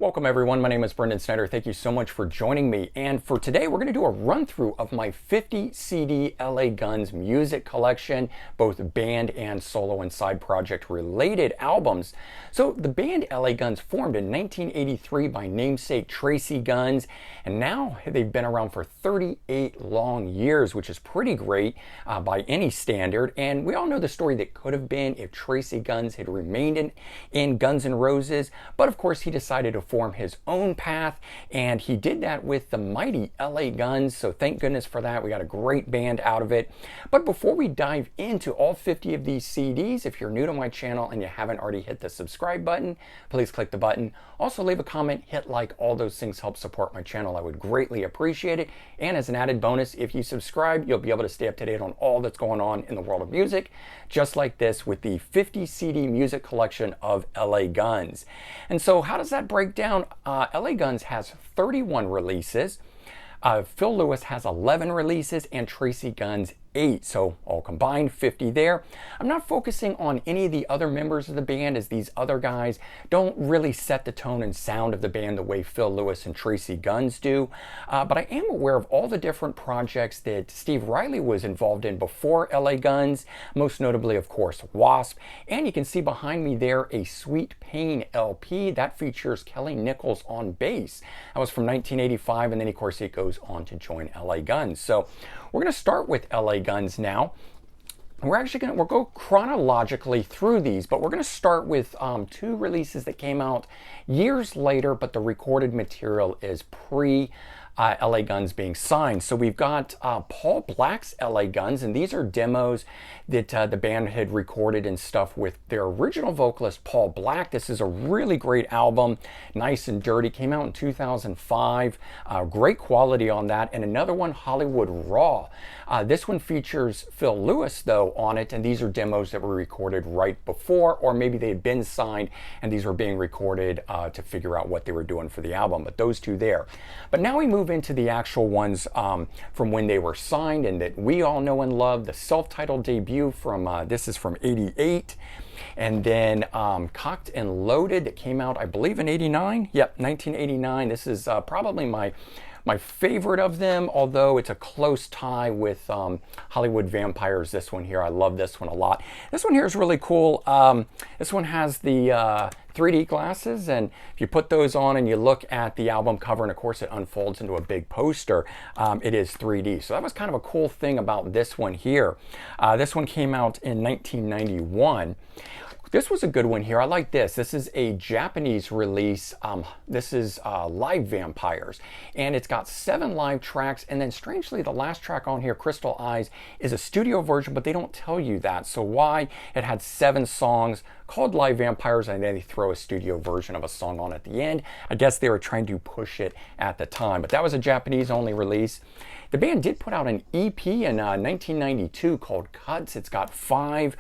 Welcome everyone, my name is Brendan Snyder. Thank you so much for joining me. And for today, we're going to do a run through of my 50 CD LA Guns music collection, both band and solo and side project related albums. So the band LA Guns formed in 1983 by namesake Tracy Guns, and now they've been around for 38 long years, which is pretty great by any standard. And we all know the story that could have been if Tracy Guns had remained in Guns N' Roses, but of course he decided to form his own path, and he did that with the mighty LA Guns, so thank goodness for that. We got a great band out of it. But before we dive into all 50 of these CDs, if you're new to my channel and you haven't already hit the subscribe button, please click the button. Also leave a comment, hit like, all those things help support my channel. I would greatly appreciate it. And as an added bonus, if you subscribe, you'll be able to stay up to date on all that's going on in the world of music, just like this with the 50 CD music collection of LA Guns. And so how does that break down? LA Guns has 31 releases. Phil Lewis has 11 releases, and Tracy Guns 8, so all combined 50 there. I'm not focusing on any of the other members of the band, as these other guys don't really set the tone and sound of the band the way Phil Lewis and Tracy Guns do, but I am aware of all the different projects that Steve Riley was involved in before LA Guns, most notably of course Wasp, and you can see behind me there a Sweet Pain LP that features Kelly Nichols on bass. That was from 1985, and then of course it goes on to join LA Guns. So we're going to start with LA Guns now. We'll go chronologically through these, but we're going to start with two releases that came out years later, but the recorded material is pre LA Guns being signed. So we've got Paul Black's LA Guns, and these are demos that the band had recorded and stuff with their original vocalist Paul Black. This is a really great album, nice and dirty, came out in 2005, great quality on that. And another one, Hollywood Raw. This one features Phil Lewis though on it, and these are demos that were recorded right before, or maybe they had been signed and these were being recorded to figure out what they were doing for the album, but those two there. But now we move into the actual ones from when they were signed and that we all know and love. The self-titled debut from this is from '88, and then Cocked and Loaded that came out I believe in '89. Yep, 1989. This is probably my favorite of them, although it's a close tie with Hollywood Vampires. This one here, I love this one a lot. This one here is really cool. This one has the 3D glasses, and if you put those on and you look at the album cover, and of course it unfolds into a big poster, it is 3D. So that was kind of a cool thing about this one here. This one came out in 1991. This was a good one here. I like this. This is a Japanese release. This is Live Vampires, and it's got 7 live tracks, and then strangely the last track on here, Crystal Eyes, is a studio version, but they don't tell you that. So why it had 7 songs called Live Vampires, and then they throw a studio version of a song on at the end. I guess they were trying to push it at the time, but that was a Japanese only release. The band did put out an EP in 1992 called Cuts. It's got 5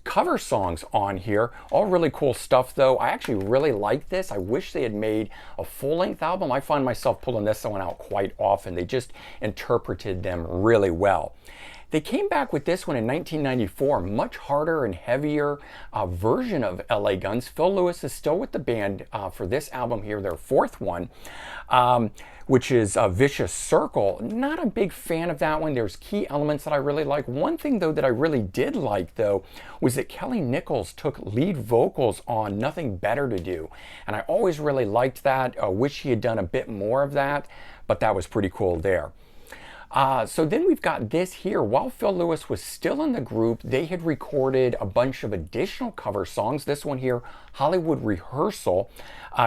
cover songs on here. All really cool stuff though. I actually really like this. I wish they had made a full-length album. I find myself pulling this one out quite often. They just interpreted them really well. They came back with this one in 1994, much harder and heavier version of LA Guns. Phil Lewis is still with the band for this album here, their 4th one, which is Vicious Circle. Not a big fan of that one. There's key elements that I really like. One thing though that I really did like though was that Kelly Nichols took lead vocals on Nothing Better to Do, and I always really liked that. I wish he had done a bit more of that, but that was pretty cool there. So then we've got this here. While Phil Lewis was still in the group, they had recorded a bunch of additional cover songs. This one here, Hollywood Rehearsal,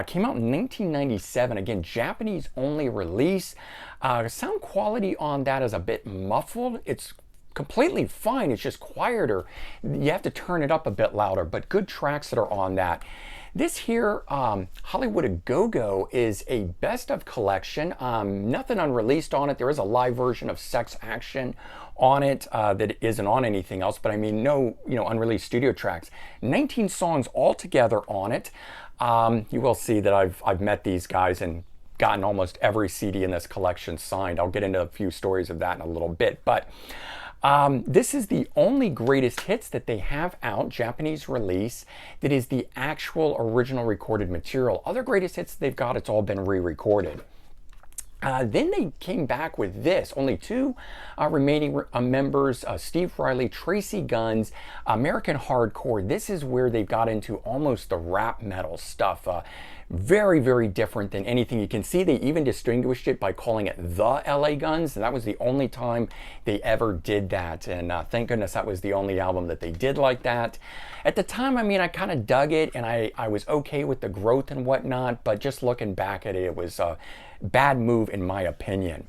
came out in 1997. Again, Japanese only release. Sound quality on that is a bit muffled. It's completely fine. It's just quieter. You have to turn it up a bit louder, but good tracks that are on that. This here, Hollywood A Go-Go, is a best of collection. Nothing unreleased on it. There is a live version of Sex Action on it that isn't on anything else, but I mean no unreleased studio tracks. 19 songs altogether on it. You will see that I've met these guys and gotten almost every CD in this collection signed. I'll get into a few stories of that in a little bit, but This is the only greatest hits that they have out, Japanese release, that is the actual original recorded material. Other greatest hits they've got, it's all been re-recorded. Then they came back with this. Only two remaining members, Steve Riley, Tracy Guns, American Hardcore. This is where they've got into almost the rap metal stuff. Very, very different than anything. You can see they even distinguished it by calling it the LA Guns, and that was the only time they ever did that. And thank goodness that was the only album that they did like that. At the time, I mean, I kind of dug it, and I was okay with the growth and whatnot, but just looking back at it, it was a bad move in my opinion.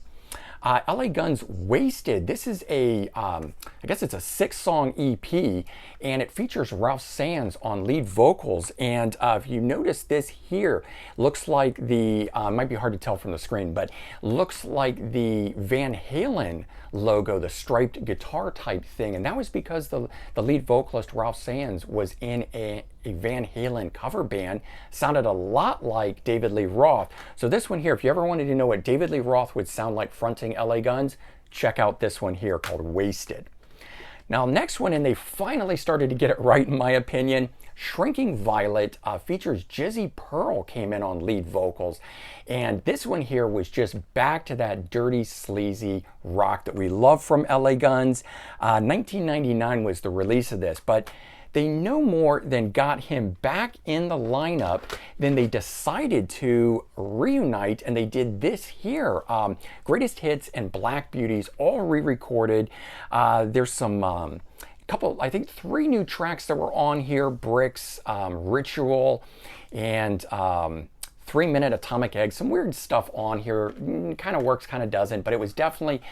LA Guns Wasted. This is a, I guess it's a 6-song EP, and it features Ralph Sands on lead vocals. And if you notice this here, looks like the, might be hard to tell from the screen, but looks like the Van Halen logo, the striped guitar type thing. And that was because the lead vocalist, Ralph Sands, was in a Van Halen cover band, sounded a lot like David Lee Roth. So this one here, if you ever wanted to know what David Lee Roth would sound like fronting LA Guns, check out this one here called Wasted. Now next one, and they finally started to get it right in my opinion, Shrinking Violet, features Jizzy Pearl came in on lead vocals. And this one here was just back to that dirty, sleazy rock that we love from LA Guns. 1999 was the release of this, but they no more than got him back in the lineup, then they decided to reunite, and they did this here. Greatest Hits and Black Beauties, all re-recorded. There's some couple, I think 3 new tracks that were on here, Bricks, Ritual, and 3-Minute Atomic Egg. Some weird stuff on here, kind of works, kind of doesn't, but it was definitely,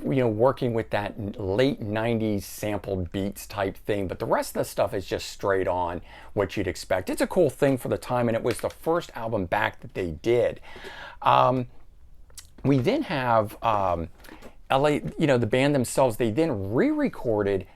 you know, working with that late 90s sampled beats type thing. But the rest of the stuff is just straight on what you'd expect. It's a cool thing for the time, and it was the first album back that they did. We then have LA, you know, the band themselves, they then re-recorded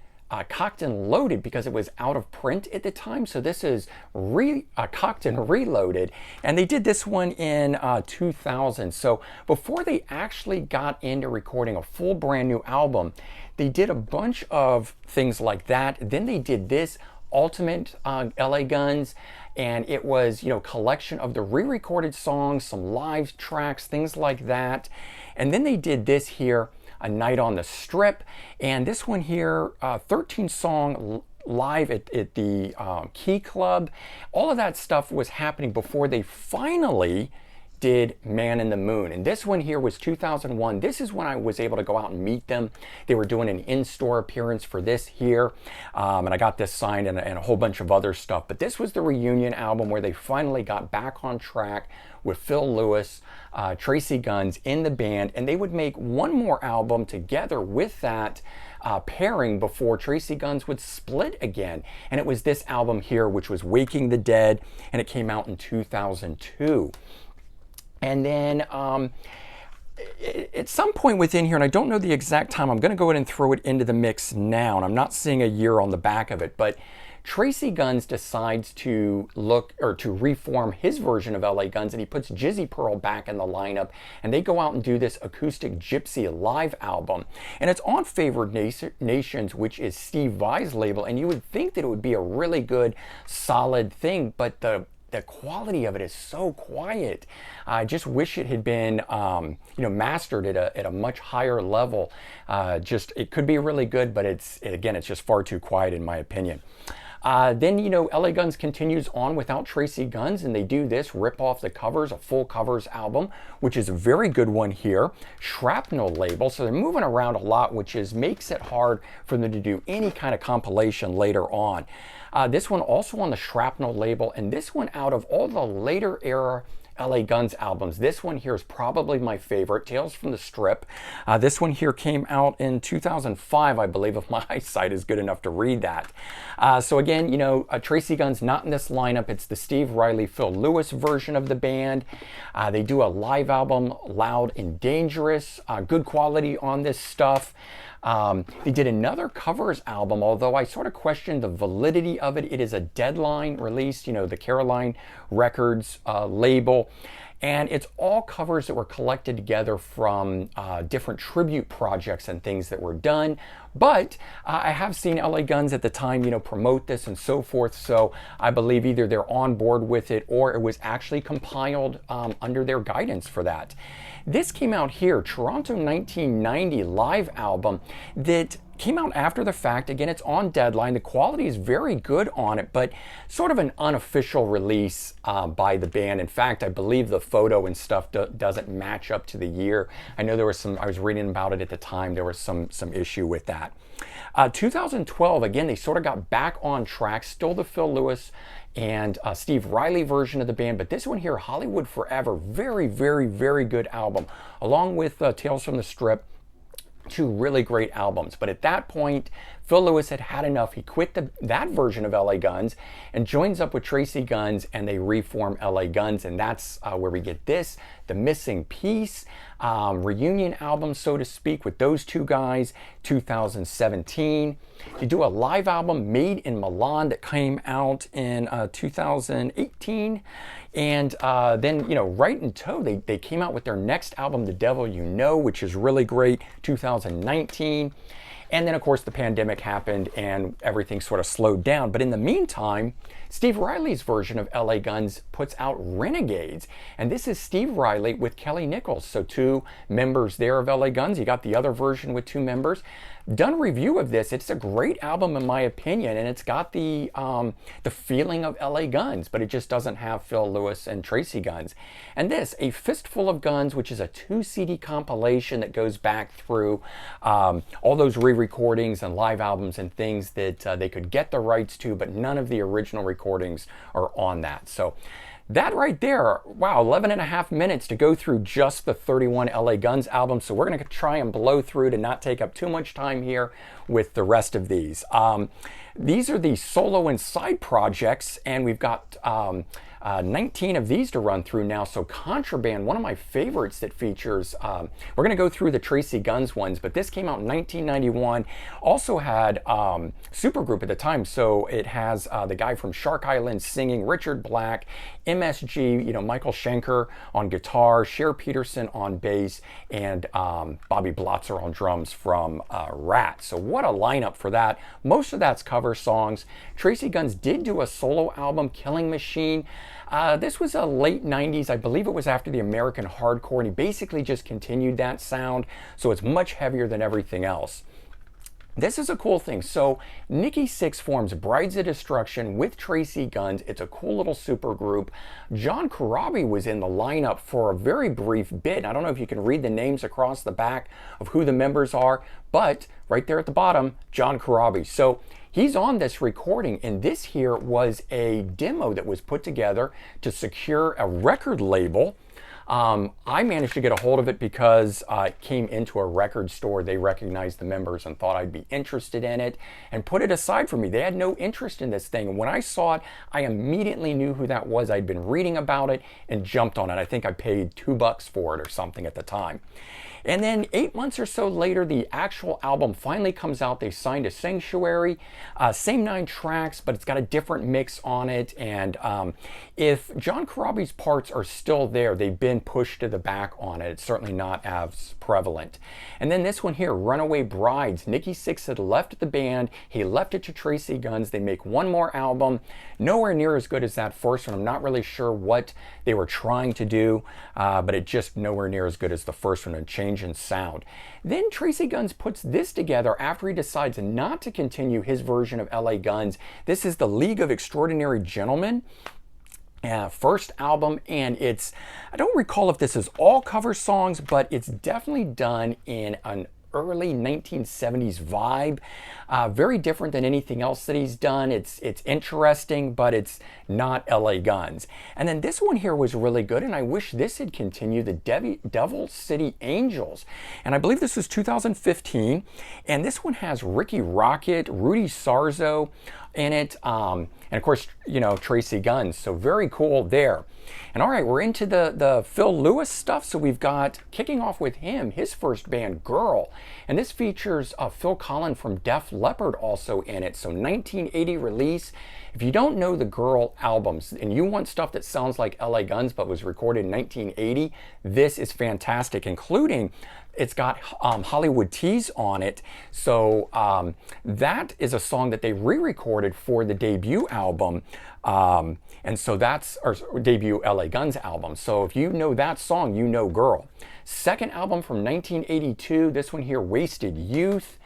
Cocked and Loaded because it was out of print at the time. So this is Cocked and Reloaded, and they did this one in 2000. So before they actually got into recording a full brand new album, they did a bunch of things like that. Then they did this Ultimate LA Guns, and it was, you know, collection of the re-recorded songs, some live tracks, things like that. And then they did this here, A Night on the Strip, and this one here, 13-song live at the Key Club. All of that stuff was happening before they finally did Man in the Moon. And this one here was 2001. This is when I was able to go out and meet them. They were doing an in-store appearance for this here, and I got this signed and a whole bunch of other stuff. But this was the reunion album where they finally got back on track with Phil Lewis, Tracy Guns in the band, and they would make one more album together with that pairing before Tracy Guns would split again. And it was this album here, which was Waking the Dead, and it came out in 2002. And then at some point within here, and I don't know the exact time, I'm going to go ahead and throw it into the mix now, and I'm not seeing a year on the back of it, but Tracy Guns decides to look, or to reform his version of LA Guns, and he puts Jizzy Pearl back in the lineup, and they go out and do this acoustic Gypsy live album. And it's on Favored Nations, which is Steve Vai's label, and you would think that it would be a really good, solid thing, but the quality of it is so quiet. I just wish it had been, you know, mastered at a much higher level. Just, it could be really good, but again, it's just far too quiet in my opinion. Then, you know, LA Guns continues on without Tracy Guns, and they do this, Rip Off the Covers, a full covers album, which is a very good one here. Shrapnel label, so they're moving around a lot, which makes it hard for them to do any kind of compilation later on. This one also on the Shrapnel label, and this one out of all the later era LA Guns albums, this one here is probably my favorite, Tales from the Strip. This one here came out in 2005, I believe, if my eyesight is good enough to read that. So again, you know, Tracy Guns not in this lineup. It's the Steve Riley, Phil Lewis version of the band. They do a live album, Loud and Dangerous. Good quality on this stuff. They did another covers album, although I sort of questioned the validity of it. It is a Deadline release, you know, the Caroline Records label. And it's all covers that were collected together from different tribute projects and things that were done. But I have seen LA Guns at the time, promote this and so forth. So I believe either they're on board with it or it was actually compiled under their guidance for that. This came out here, Toronto 1990 live album that came out after the fact. Again, it's on deadline. The quality is very good on it, but sort of an unofficial release by the band. In fact, I believe the photo and stuff doesn't match up to the year. I know there was I was reading about it at the time, there was some issue with that. 2012, again, they sort of got back on track, still the Phil Lewis and Steve Riley version of the band, but this one here, Hollywood Forever, very, very, very good album, along with Tales from the Strip. Two really great albums. But at that point, Phil Lewis had had enough. He quit that version of LA Guns and joins up with Tracy Guns, and they reform LA Guns, and that's where we get this, The Missing Piece, reunion album, so to speak, with those two guys, 2017. You do a live album, Made in Milan, that came out in 2018. And then, right in tow, they came out with their next album, The Devil You Know, which is really great, 2019. And then, of course, the pandemic happened and everything sort of slowed down. But in the meantime, Steve Riley's version of LA Guns puts out Renegades. And this is Steve Riley with Kelly Nichols. So two members there of LA Guns. You got the other version with two members. Done a review of this. It's a great album in my opinion, and it's got the feeling of LA Guns, but it just doesn't have Phil Lewis and Tracy Guns. And this, A Fistful of Guns, which is a 2 CD compilation that goes back through all those re-recordings and live albums and things that they could get the rights to, but none of the original recordings are on that. So that right there, wow, 11 and a half minutes to go through just the 31 LA Guns albums. So we're going to try and blow through to not take up too much time here with the rest of these. These are the solo and side projects, and we've got 19 of these to run through now. So Contraband, one of my favorites that features, we're going to go through the Tracy Guns ones, but this came out in 1991. Also had Supergroup at the time, so it has the guy from Shark Island singing, Richard Black, MSG, Michael Schenker on guitar, Cher Peterson on bass, and Bobby Blotzer on drums from Rat. So what a lineup for that. Most of that's cover songs. Tracy Guns did do a solo album, Killing Machine. This was a late 90s, I believe it was after the American Hardcore, and he basically just continued that sound, so it's much heavier than everything else. This is a cool thing. So Nikki Sixx forms Brides of Destruction with Tracy Guns. It's a cool little super group. John Corabi was in the lineup for a very brief bit. I don't know if you can read the names across the back of who the members are, but right there at the bottom, John Corabi. So he's on this recording, and this here was a demo that was put together to secure a record label. I managed to get a hold of it because it came into a record store. They recognized the members and thought I'd be interested in it and put it aside for me. They had no interest in this thing. And when I saw it, I immediately knew who that was. I'd been reading about it and jumped on it. I think I paid $2 for it or something at the time. And then 8 months or so later, the actual album finally comes out. They signed to Sanctuary. Same 9 tracks, but it's got a different mix on it. And if John Corabi's parts are still there, they've been pushed to the back on it. It's certainly not as prevalent. And then this one here, Runaway Brides. Nikki Sixx had left the band. He left it to Tracy Guns. They make one more album. Nowhere near as good as that first one. I'm not really sure what they were trying to do, but it just nowhere near as good as the first one, and change in sound. Then Tracy Guns puts this together after he decides not to continue his version of LA Guns. This is the League of Extraordinary Gentlemen. First album, and it's, I don't recall if this is all cover songs, but it's definitely done in an early 1970s vibe. Very different than anything else that he's done. It's interesting, but it's not LA Guns. And then this one here was really good, and I wish this had continued, the Devil City Angels. And I believe this was 2015. And this one has Ricky Rocket, Rudy Sarzo, in it. And of course, you know, Tracy Guns. So very cool there. And all right, we're into the Phil Lewis stuff. So we've got, kicking off with him, his first band, Girl. And this features Phil Collins from Def Leppard also in it. So 1980 release. If you don't know the Girl albums and you want stuff that sounds like LA Guns but was recorded in 1980, this is fantastic, including it's got Hollywood Tees on it. So that is a song that they re-recorded for the debut album. And so that's our debut LA Guns album. So if you know that song, you know Girl. Second album from 1982, this one here, Wasted Youth.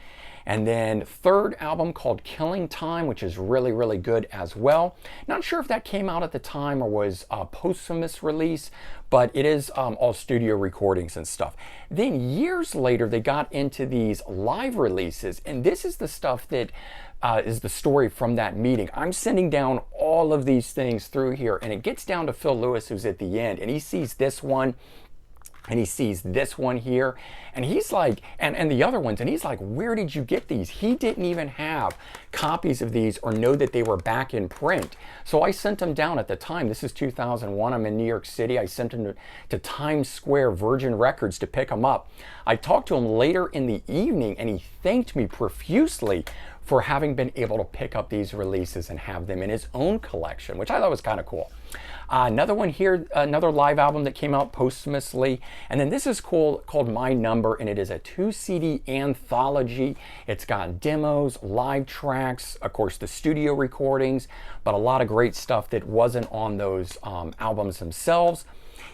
And then third album called Killing Time, which is really, really good as well. Not sure if that came out at the time or was a posthumous release, but it is all studio recordings and stuff. Then years later, they got into these live releases, and this is the stuff that is the story from that meeting. I'm sending down all of these things through here, and it gets down to Phil Lewis, who's at the end, and he sees this one, and he sees this one here, and he's like, and the other ones, and he's like, where did you get these? He didn't even have copies of these or know that they were back in print. So I sent them down at the time. This is 2001. I'm in New York City. I sent them to Times Square Virgin Records to pick them up. I talked to him later in the evening, and he thanked me profusely for having been able to pick up these releases and have them in his own collection, which I thought was kind of cool. Another one here, another live album that came out posthumously. And then this is cool, called My Number, and it is a 2-CD anthology. It's got demos, live tracks, of course, the studio recordings, but a lot of great stuff that wasn't on those albums themselves.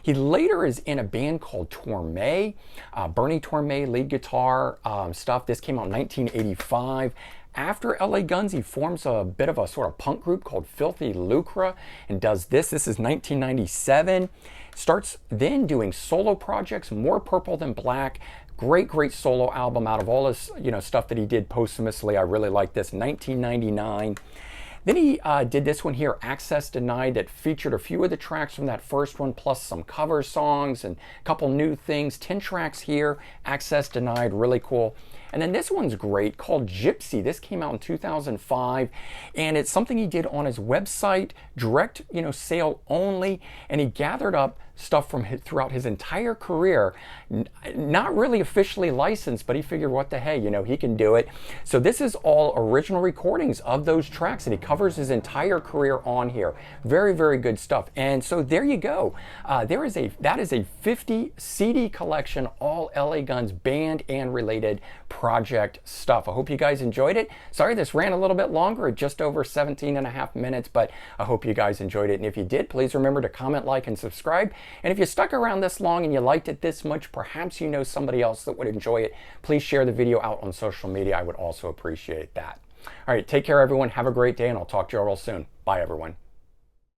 He later is in a band called Torme, Bernie Torme, lead guitar stuff. This came out in 1985. After LA Guns, he forms a bit of a sort of punk group called Filthy Lucre and does this. This is 1997. Starts then doing solo projects, More Purple Than Black. Great, great solo album out of all his, you know, stuff that he did posthumously. I really like this. 1999. Then he did this one here, Access Denied, that featured a few of the tracks from that first one, plus some cover songs and a couple new things. 10 tracks here, Access Denied, really cool. And then this one's great, called Gypsy. This came out in 2005, and it's something he did on his website, direct, you know, sale only, and he gathered up stuff from throughout his entire career, not really officially licensed, but he figured, what the hey, you know, he can do it. So this is all original recordings of those tracks, and he covers his entire career on here. Very, very good stuff. And so there you go. That is a 50 CD collection, all LA Guns band and related project stuff. I hope you guys enjoyed it. Sorry this ran a little bit longer, just over 17.5 minutes, but I hope you guys enjoyed it. And if you did, please remember to comment, like, and subscribe. And if you stuck around this long and you liked it this much, perhaps you know somebody else that would enjoy it, please share the video out on social media. I would also appreciate that. All right, take care, everyone. Have a great day, and I'll talk to you all real soon. Bye, everyone.